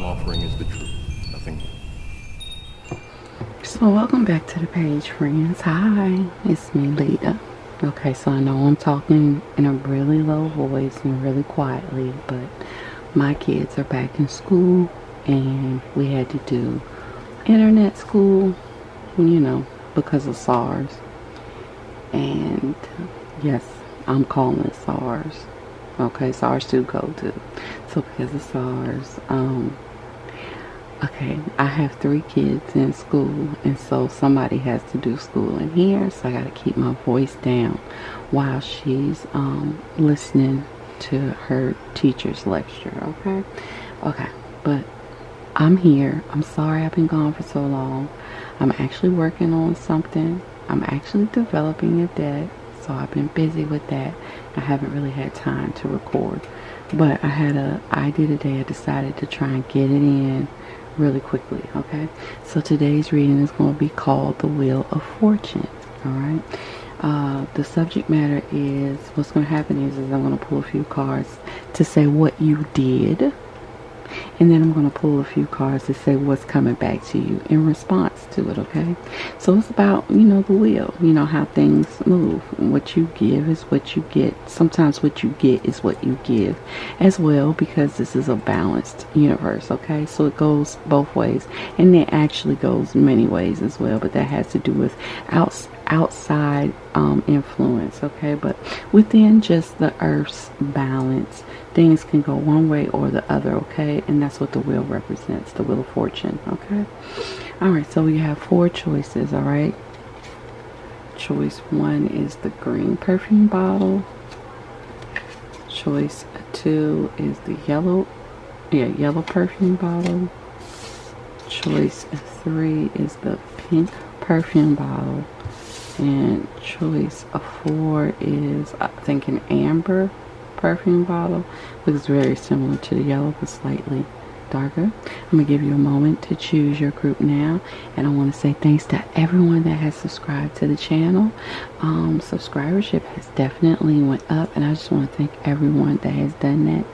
I'm offering is the truth, nothing more. So welcome back to the page, friends. Hi, it's me, Lita. Okay, so I know I'm talking in a really low voice and really quietly, but my kids are back in school and we had to do internet school, because of SARS. And yes, I'm calling it SARS. Okay, SARS 2 go to. So because of SARS, okay, I have 3 kids in school, and so somebody has to do school in here, so I gotta keep my voice down while she's listening to her teacher's lecture. Okay, but I'm here. I'm sorry I've been gone for so long. I'm actually working on something. I'm actually developing a deck, so I've been busy with that. I haven't really had time to record, but I had an idea today. I decided to try and get it in really quickly. Okay, so today's reading is going to be called The Wheel of Fortune. All right. The subject matter is, what's going to happen is I'm going to pull a few cards to say what you did, and then I'm going to pull a few cards to say what's coming back to you in response to it. Okay, so it's about, the wheel, how things move. What you give is what you get. Sometimes what you get is what you give as well, because this is a balanced universe. Okay, so it goes both ways, and it actually goes many ways as well, but that has to do with outside influence. Okay, but within just the earth's balance, things can go one way or the other. Okay, and that's what the wheel represents, the Wheel of Fortune. Okay, all right, so we have 4 choices. All right, choice 1 is the green perfume bottle. Choice 2 is the yellow perfume bottle. Choice 3 is the pink perfume bottle. And choice 4 is, I think, an amber perfume bottle. Looks very similar to the yellow, but slightly darker. I'm going to give you a moment to choose your group now. And I want to say thanks to everyone that has subscribed to the channel. Subscribership has definitely went up, and I just want to thank everyone that has done that.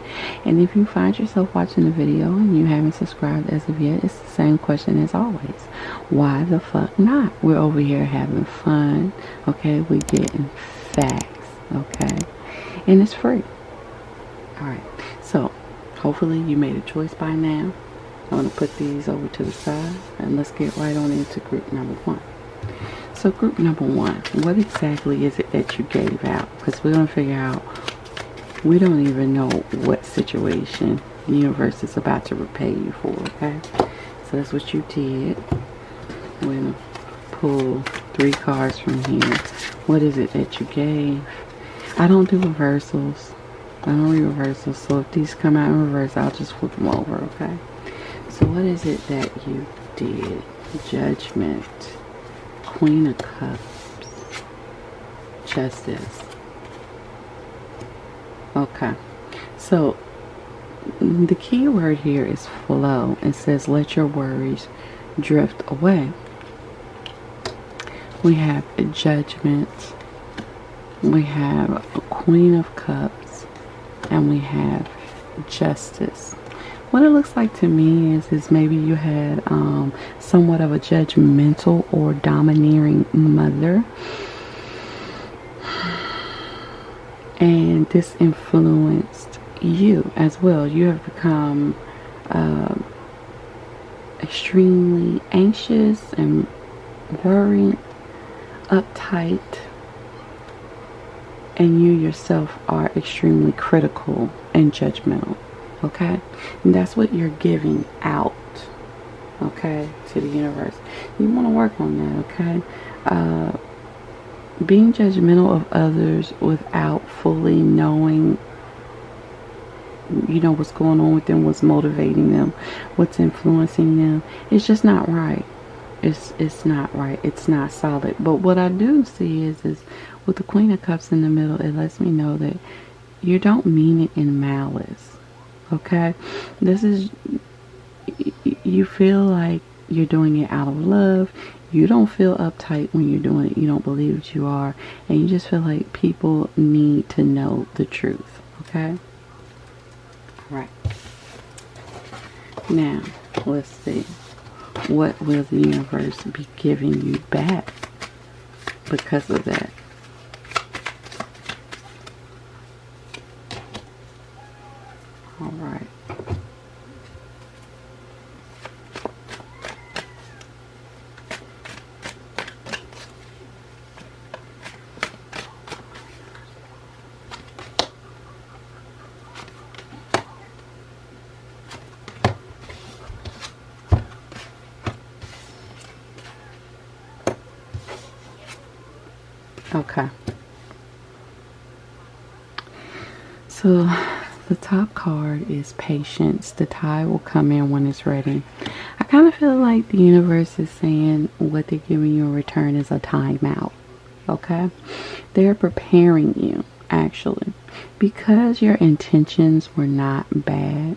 And if you find yourself watching the video and you haven't subscribed as of yet, it's the same question as always. Why the fuck not? We're over here having fun. Okay, we're getting facts. Okay, and it's free. Alright, so hopefully you made a choice by now. I'm going to put these over to the side, and let's get right on into group number 1. So group number 1, what exactly is it that you gave out? Because we're going to figure out, we don't even know what situation the universe is about to repay you for. Okay, so that's what you did. We're going to pull 3 cards from here. What is it that you gave? I don't do reversals. I don't read reversals, so if these come out in reverse, I'll just flip them over. Okay, so what is it that you did? Judgment, Queen of Cups, Justice. Okay, so the key word here is flow. It says let your worries drift away. We have a Judgment, we have a Queen of Cups, and we have Justice. What it looks like to me is maybe you had somewhat of a judgmental or domineering mother, and this influenced you as well. You have become extremely anxious and worried, uptight, and you yourself are extremely critical and judgmental. Okay, and that's what you're giving out, okay, to the universe. You want to work on that. Okay, being judgmental of others without fully knowing, what's going on with them, what's motivating them, what's influencing them, it's just not right. It's not right. It's not solid. But what I do see is with the Queen of Cups in the middle, it lets me know that you don't mean it in malice. Okay, this is, you feel like you're doing it out of love. You don't feel uptight when you're doing it. You don't believe that you are, and you just feel like people need to know the truth. Okay, all right. Now, let's see. What will the universe be giving you back because of that? All right. Okay. So the top card is patience. The tide will come in when it's ready. I kind of feel like the universe is saying what they're giving you in return is a timeout. Okay? They're preparing you, actually. Because your intentions were not bad,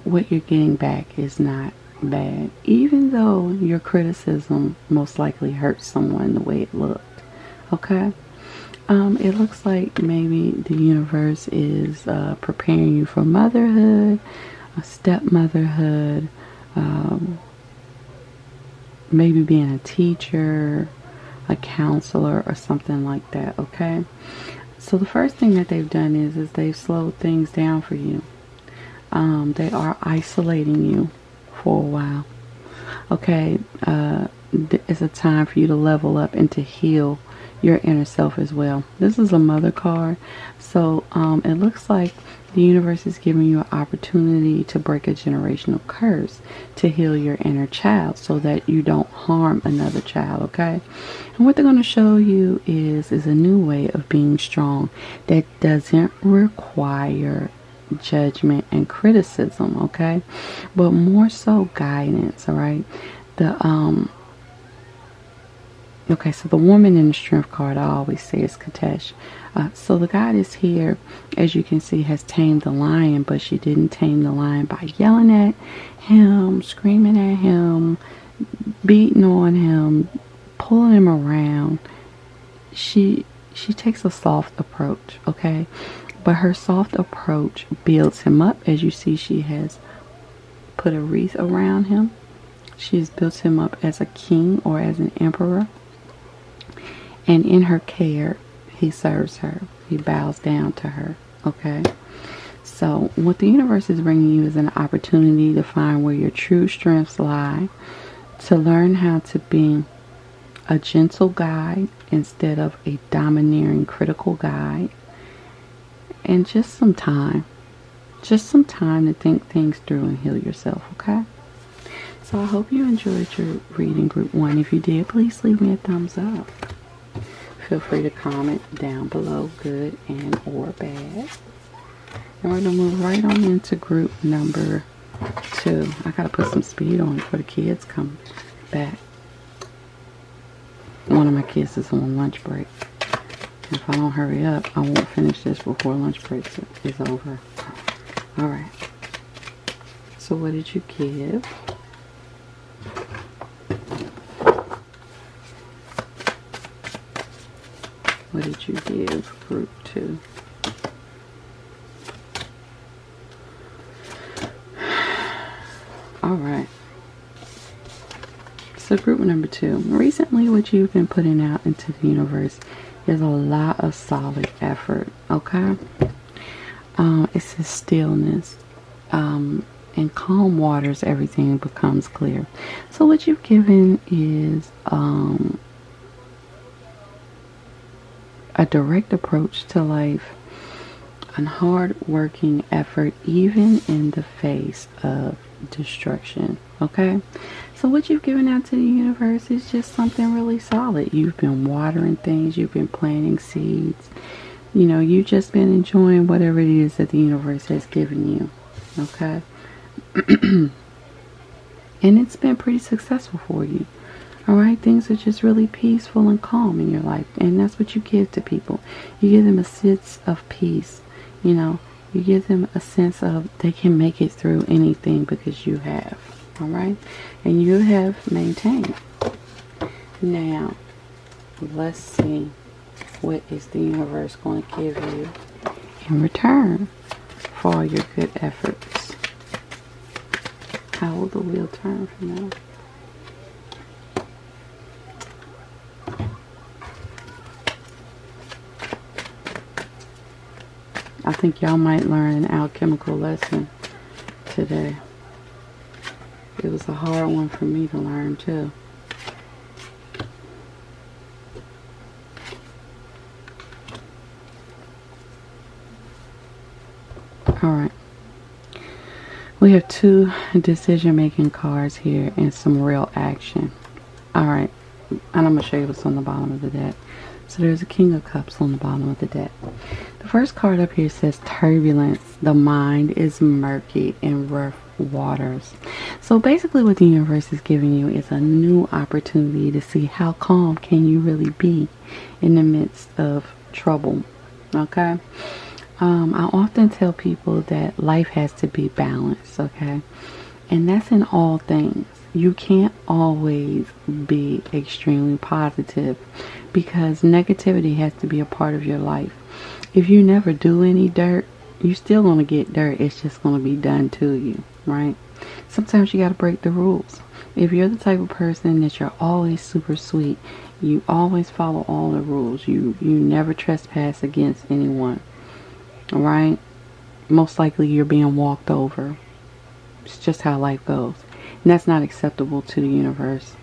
what you're getting back is not bad. Even though your criticism most likely hurt someone the way it looked. Okay? It looks like maybe the universe is preparing you for motherhood, a stepmotherhood, maybe being a teacher, a counselor, or something like that, okay? So the first thing that they've done is they've slowed things down for you. They are isolating you for a while, okay? It's a time for you to level up and to heal your inner self as well. This is a mother card, so it looks like the universe is giving you an opportunity to break a generational curse, to heal your inner child so that you don't harm another child, okay? And what they're going to show you is a new way of being strong that doesn't require judgment and criticism, okay? But more so guidance, all right? Okay, so the woman in the strength card, I always say is Katesh. So the goddess here, as you can see, has tamed the lion, but she didn't tame the lion by yelling at him, screaming at him, beating on him, pulling him around. She takes a soft approach, okay? But her soft approach builds him up. As you see, she has put a wreath around him. She's built him up as a king or as an emperor. And in her care, he serves her. He bows down to her. Okay? So what the universe is bringing you is an opportunity to find where your true strengths lie. To learn how to be a gentle guide instead of a domineering, critical guide. And just some time. Just some time to think things through and heal yourself. Okay? So I hope you enjoyed your reading, Group 1. If you did, please leave me a thumbs up. Feel free to comment down below, good and or bad. And we're going to move right on into group number 2. I got to put some speed on it before the kids come back. One of my kids is on lunch break. If I don't hurry up, I won't finish this before lunch break is over. Alright. So what did you give? What did you give group 2? Alright. So group number 2. Recently what you've been putting out into the universe is a lot of solid effort. Okay? It's a stillness. In calm waters everything becomes clear. So what you've given is a direct approach to life, a hard-working effort, even in the face of destruction. Okay? So what you've given out to the universe is just something really solid. You've been watering things. You've been planting seeds. You know, you've just been enjoying whatever it is that the universe has given you. Okay? And it's been pretty successful for you. Alright, things are just really peaceful and calm in your life. And that's what you give to people. You give them a sense of peace. You know, you give them a sense of they can make it through anything because you have. Alright? And you have maintained. Now, let's see what is the universe going to give you in return for all your good efforts. How will the wheel turn from now? I think y'all might learn an alchemical lesson today. It was a hard one for me to learn too. Alright. We have 2 decision-making cards here and some real action. Alright. And I'm going to show you what's on the bottom of the deck. So there's a King of Cups on the bottom of the deck. The first card up here says turbulence. The mind is murky in rough waters. So basically what the universe is giving you is a new opportunity to see how calm can you really be in the midst of trouble. Okay? I often tell people that life has to be balanced, okay? And that's in all things. You can't always be extremely positive because negativity has to be a part of your life. If you never do any dirt, you're still going to get dirt. It's just going to be done to you, right? Sometimes you got to break the rules. If you're the type of person that you're always super sweet, you always follow all the rules. You never trespass against anyone. Right? Most likely you're being walked over. It's just how life goes. And that's not acceptable to the universe.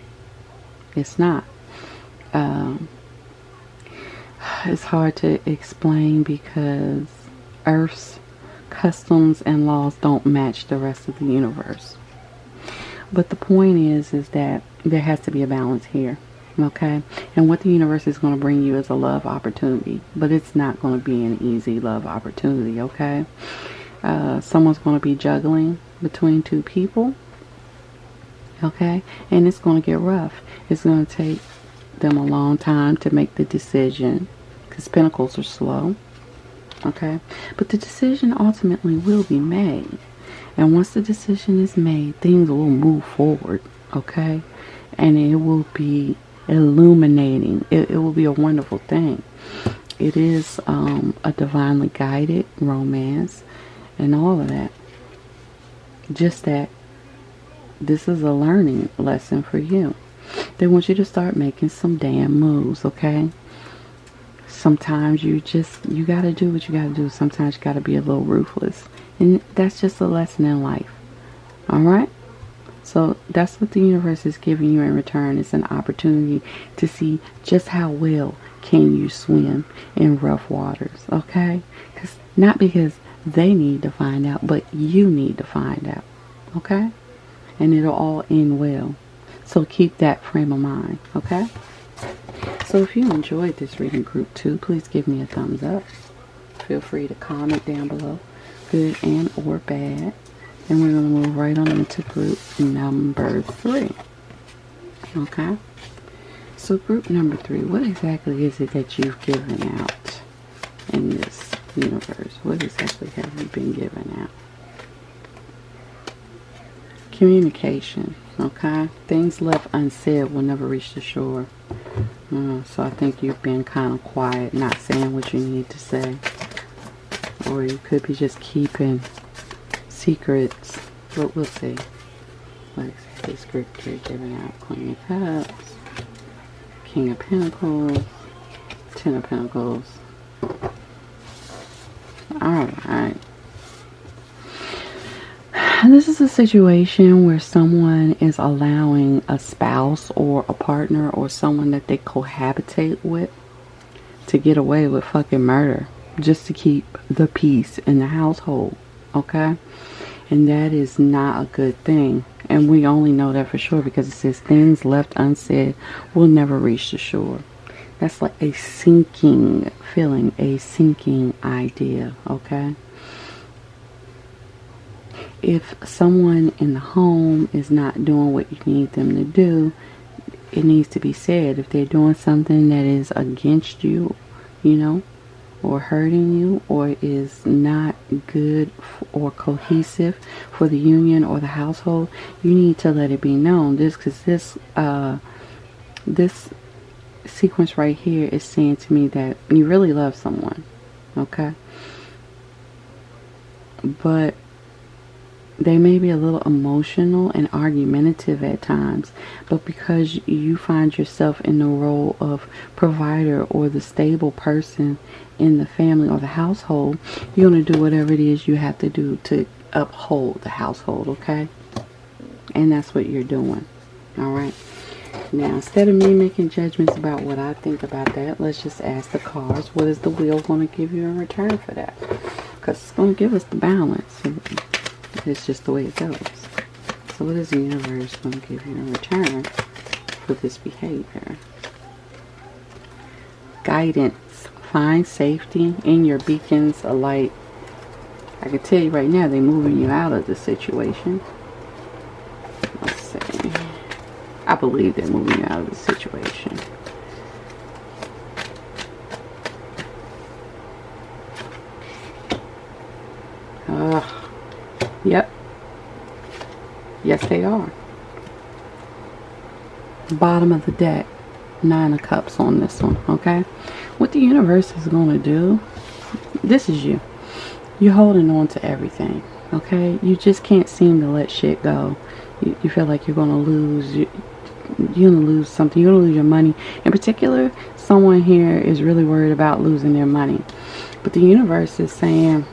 It's not. It's hard to explain because Earth's customs and laws don't match the rest of the universe. But the point is that there has to be a balance here. Okay, and what the universe is going to bring you is a love opportunity, but it's not going to be an easy love opportunity. Okay, someone's going to be juggling between 2 people. Okay, and it's going to get rough. It's going to take them a long time to make the decision because pentacles are slow. Okay, but the decision ultimately will be made, and once the decision is made, things will move forward. Okay, and it will be illuminating. It will be a wonderful thing. It is a divinely guided romance and all of that. Just that this is a learning lesson for you. They want you to start making some damn moves, okay? Sometimes you gotta do what you gotta do. Sometimes you gotta be a little ruthless. And that's just a lesson in life. Alright? So that's what the universe is giving you in return. It's an opportunity to see just how well can you swim in rough waters, okay? Not because they need to find out, but you need to find out, okay? And it'll all end well. So keep that frame of mind, okay? So if you enjoyed this reading, group 2, please give me a thumbs up. Feel free to comment down below, good and or bad. And we're going to move right on into group number 3. Okay? So group number 3, what exactly is it that you've given out in this universe? What exactly have you been given out? Communication. Okay? Things left unsaid will never reach the shore. So I think you've been kind of quiet, not saying what you need to say. Or you could be just keeping secrets, but we'll see. What exactly is group 3 giving out? Queen of Cups, King of Pentacles, 10 of Pentacles. Alright. This is a situation where someone is allowing a spouse or a partner or someone that they cohabitate with to get away with fucking murder just to keep the peace in the household. Okay? And that is not a good thing. And we only know that for sure because it says things left unsaid will never reach the shore. That's like a sinking feeling, a sinking idea. Okay? If someone in the home is not doing what you need them to do, it needs to be said. If they're doing something that is against you, you know, or hurting you, or is not good or cohesive for the union or the household, you need to let it be known. This sequence right here is saying to me that you really love someone, okay? But They may be a little emotional and argumentative at times, but because you find yourself in the role of provider or the stable person in the family or the household, you're going to do whatever it is you have to do to uphold the household, okay? And that's what you're doing, all right? Now, instead of me making judgments about what I think about that, let's just ask the cards, what is the wheel going to give you in return for that? Because it's going to give us the balance. It's just the way it goes. So what is the universe going to give you in return for this behavior? Guidance. Find safety in your beacons of light. I can tell you right now, they're moving you out of the situation. Let's see. I believe they're moving you out of the situation. Yep. Yes, they are. Bottom of the deck. 9 of Cups on this one, okay? What the universe is going to do, this is you. You're holding on to everything, okay? You just can't seem to let shit go. You feel like you're going to lose. You're going to lose something. You're going to lose your money. In particular, someone here is really worried about losing their money. But the universe is saying,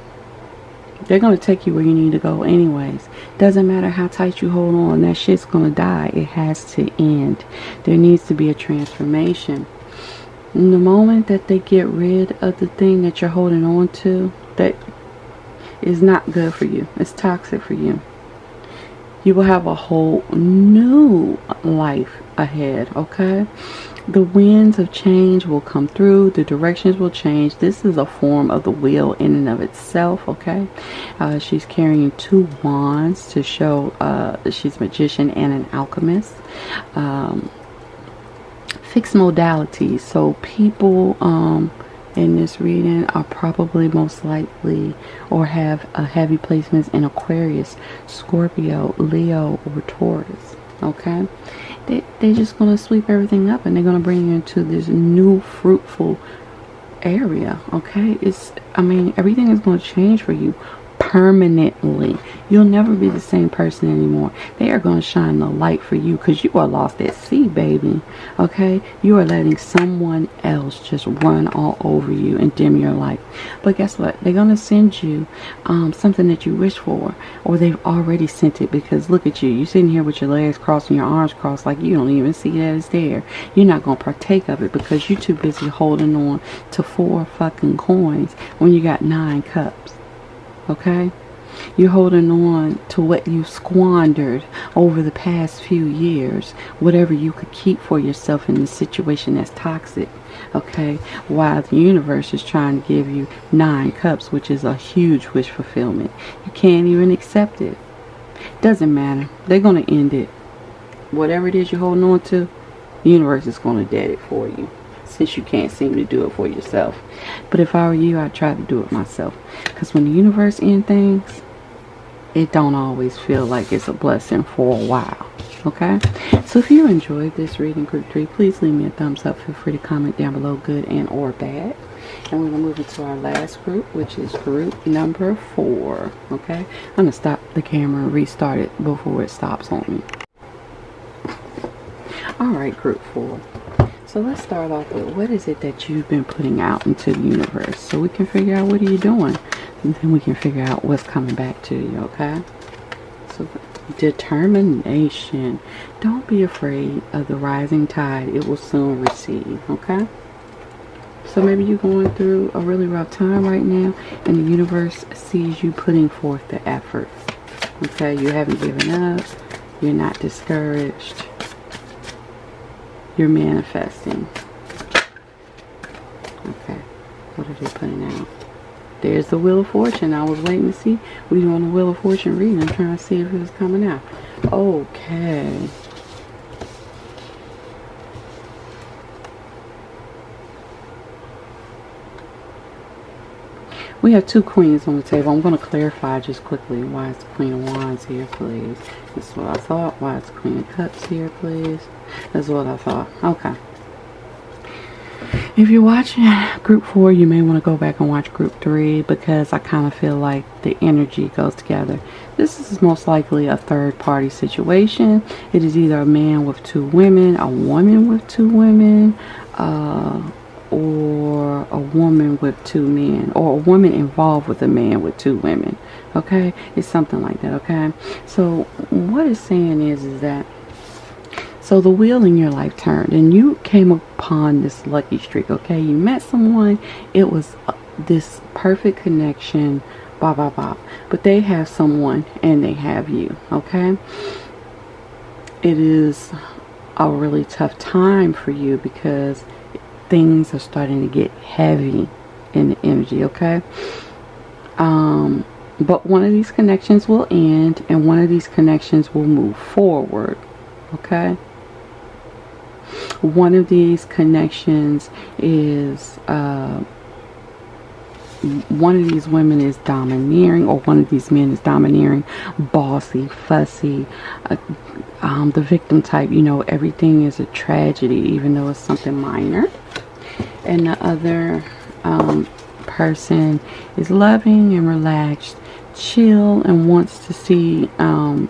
they're going to take you where you need to go anyways. Doesn't matter how tight you hold on. That shit's going to die. It has to end. There needs to be a transformation. In the moment that they get rid of the thing that you're holding on to, that is not good for you. It's toxic for you. You will have a whole new life ahead, okay? The winds of change will come through. The directions will change. This is a form of the wheel in and of itself, okay? She's carrying 2 wands to show that she's a magician and an alchemist. Fixed modalities. So people in this reading are probably most likely or have heavy placements in Aquarius, Scorpio, Leo, or Taurus, okay? They're just going to sweep everything up and they're going to bring you into this new fruitful area, okay? I mean, everything is going to change for you permanently. You'll never be the same person anymore. They are going to shine the light for you because you are lost at sea, baby, okay? You are letting someone else just run all over you and dim your light. But guess what? They're going to send you something that you wish for, or they've already sent it, because look at you. You're sitting here with your legs crossed and your arms crossed like you don't even see that it's there. You're not going to partake of it because you're too busy holding on to 4 fucking coins when you got 9 cups. Okay? You're holding on to what you squandered over the past few years, whatever you could keep for yourself in this situation that's toxic, okay? While the universe is trying to give you 9 cups, which is a huge wish fulfillment. You can't even accept it. Doesn't matter. They're going to end it. Whatever it is you're holding on to, the universe is going to dead it for you, since you can't seem to do it for yourself. But if I were you, I'd try to do it myself. Because when the universe ends things, it don't always feel like it's a blessing for a while. Okay? So if you enjoyed this reading, group 3, please leave me a thumbs up. Feel free to comment down below, good and or bad. And we're going to move into our last group, which is group number 4. Okay? I'm going to stop the camera and restart it before it stops on me. Alright, group 4. So let's start off with, what is it that you've been putting out into the universe? So we can figure out, what are you doing? And then we can figure out what's coming back to you, okay? So determination. Don't be afraid of the rising tide. It will soon recede, okay? So maybe you're going through a really rough time right now, and the universe sees you putting forth the effort, okay? You haven't given up. You're not discouraged. You're manifesting. Okay, what are they putting out? There's the Wheel of Fortune. I was waiting to see. We doing the Wheel of Fortune reading. I'm trying to see if it was coming out. Okay. We have 2 queens on the table. I'm going to clarify just quickly. Why is the Queen of Wands here, please? That's what I thought. Why is the Queen of Cups here, please? That's what I thought. Okay. If you're watching group 4, you may want to go back and watch group 3 because I kind of feel like the energy goes together. This is most likely a third party situation. It is either a man with 2 women, a woman with 2 women, or a woman with 2 men, or a woman involved with a man with 2 women. Okay, it's something like that. Okay, so what it's saying is that, so the wheel in your life turned and you came upon this lucky streak. Okay, you met someone, it was this perfect connection, blah blah blah, but they have someone and they have you. Okay, it is a really tough time for you because things are starting to get heavy in the energy. Okay, but one of these connections will end and one of these connections will move forward. Okay, one of these connections is one of these women is domineering, or one of these men is domineering, bossy, fussy, the victim type. You know, everything is a tragedy even though it's something minor. And the other person is loving and relaxed, chill, and wants to see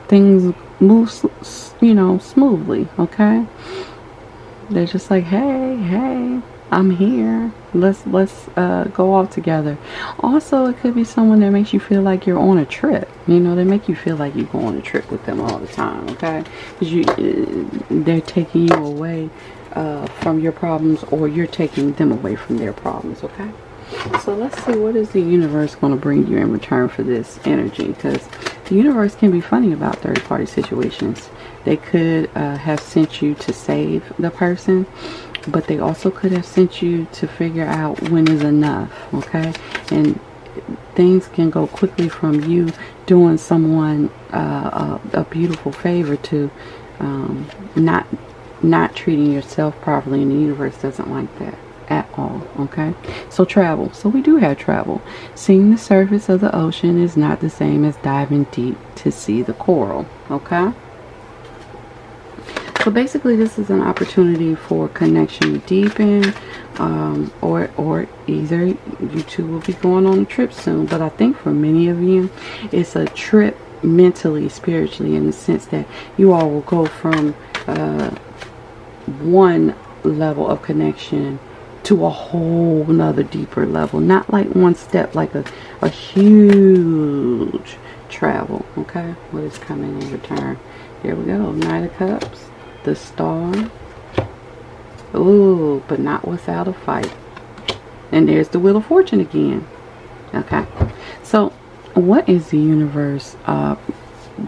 things move, smoothly. Okay, they're just like, hey, I'm here. Let's go all together. Also, it could be someone that makes you feel like you're on a trip. They make you feel like you go on a trip with them all the time. Okay, because they're taking you away from your problems, or you're taking them away from their problems. Okay, so let's see, what is the universe going to bring you in return for this energy? Because the universe can be funny about third-party situations. They could have sent you to save the person, but they also could have sent you to figure out when is enough. Okay, and things can go quickly from you doing someone a beautiful favor to not treating yourself properly, and the universe doesn't like that at all. Okay, so travel. So we do have travel. Seeing the surface of the ocean is not the same as diving deep to see the coral. Okay, so basically this is an opportunity for connection to deepen, or either you two will be going on a trip soon. But I think for many of you it's a trip mentally, spiritually, in the sense that you all will go from one level of connection to a whole nother deeper level. Not like one step, like a huge travel. Okay, what is coming in return? Here we go. Knight of Cups, the Star. Ooh, but not without a fight. And there's the Wheel of Fortune again. Okay, so what is the universe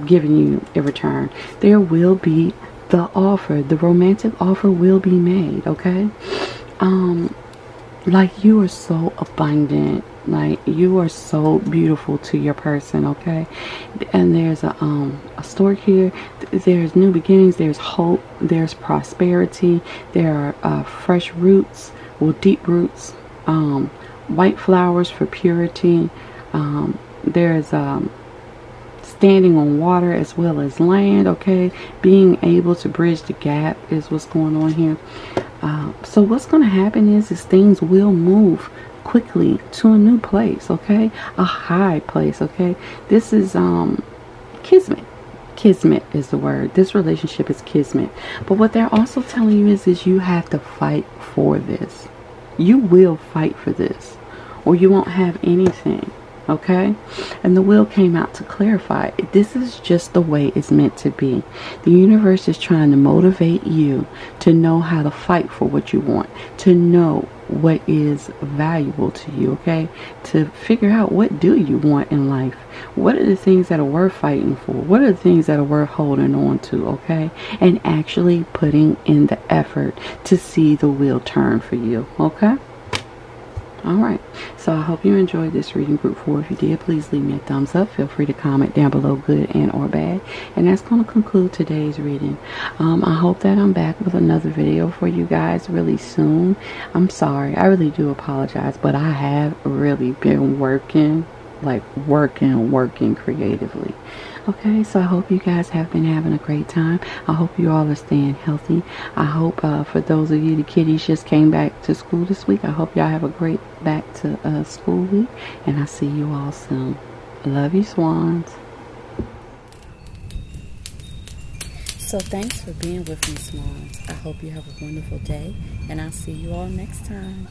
giving you in return? There will be the offer. The romantic offer will be made. Okay, like, you are so abundant, like you are so beautiful to your person. Okay, and there's a story here. There's new beginnings, there's hope, there's prosperity, there are fresh roots, well, deep roots, white flowers for purity. There's standing on water as well as land. Okay, being able to bridge the gap is what's going on here. So what's going to happen is things will move quickly to a new place. Okay, a high place. Okay, this is kismet. Kismet is the word. This relationship is kismet. But what they're also telling you is you have to fight for this. You will fight for this, or you won't have anything. Okay, and the wheel came out to clarify, this is just the way it's meant to be. The universe is trying to motivate you to know how to fight for what you want, to know what is valuable to you. Okay, to figure out, what do you want in life? What are the things that are worth fighting for? What are the things that are worth holding on to? Okay, and actually putting in the effort to see the wheel turn for you. Okay, alright, so I hope you enjoyed this reading, group 4. If you did, please leave me a thumbs up. Feel free to comment down below, good and or bad. And that's going to conclude today's reading. I hope that I'm back with another video for you guys really soon. I'm sorry, I really do apologize, but I have really been working, like working creatively. Okay, so I hope you guys have been having a great time. I hope you all are staying healthy. I hope for those of you, the kiddies just came back to school this week, I hope y'all have a great back to school week. And I'll see you all soon. Love you, swans. So thanks for being with me, swans. I hope you have a wonderful day. And I'll see you all next time.